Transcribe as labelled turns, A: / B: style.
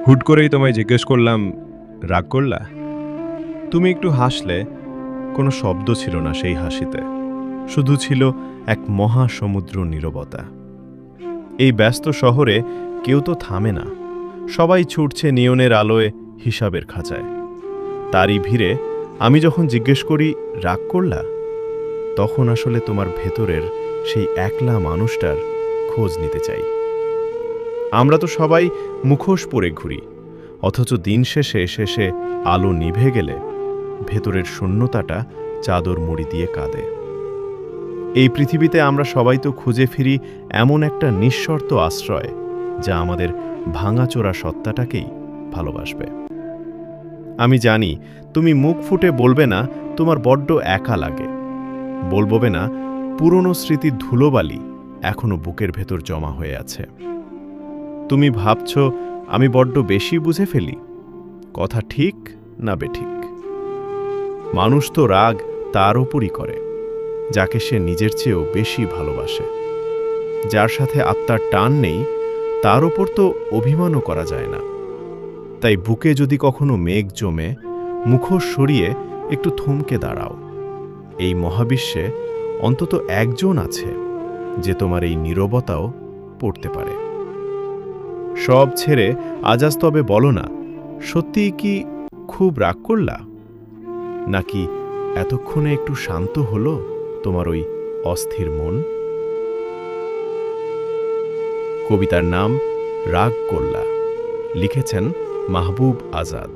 A: হুট করেই তোমায় জিজ্ঞেস করলাম, রাগ করলা? তুমি একটু হাসলে। কোনো শব্দ ছিল না সেই হাসিতে, শুধু ছিল এক মহাসমুদ্র নীরবতা। এই ব্যস্ত শহরে কেউ তো থামে না, সবাই ছুটছে নিয়নের আলোয় হিসাবের খাঁচায়। তারই ভিড়ে আমি যখন জিজ্ঞেস করি, রাগ করলা, তখন আসলে তোমার ভেতরের সেই একলা মানুষটার খোঁজ নিতে চাই। আমরা তো সবাই মুখোশ পরে ঘুরি, অথচ দিন শেষে শেষে আলো নিভে গেলে ভেতরের শূন্যতাটা চাদর মুড়ি দিয়ে কাঁদে। এই পৃথিবীতে আমরা সবাই তো খুঁজে ফিরি এমন একটা নিঃশর্ত আশ্রয়, যা আমাদের ভাঙাচোরা সত্তাটাকেই ভালোবাসবে। আমি জানি তুমি মুখ ফুটে বলবে না তোমার বড্ড একা লাগে, বলবে না পুরনো স্মৃতির ধুলোবালি এখনো বুকের ভেতর জমা হয়ে আছে। তুমি ভাবছ আমি বড্ড বেশি বুঝে ফেলি, কথা ঠিক না বেঠিক। মানুষ তো রাগ তার ওপরই করে যাকে সে নিজের চেয়েও বেশি ভালোবাসে। যার সাথে আত্মার টান নেই তার ওপর তো অভিমানও করা যায় না। তাই বুকে যদি কখনো মেঘ জমে, মুখোশ সরিয়ে একটু থমকে দাঁড়াও। এই মহাবিশ্বে অন্তত একজন আছে যে তোমার এই নীরবতাও পড়তে পারে। সব ছেড়ে আজ তবে বলো না, সত্যিই কি খুব রাগ করলা, নাকি এতক্ষণে একটু শান্ত হলো তোমার ওই অস্থির মন? কবিতার নাম রাগ করলা, লিখেছেন মাহবুব আজাদ।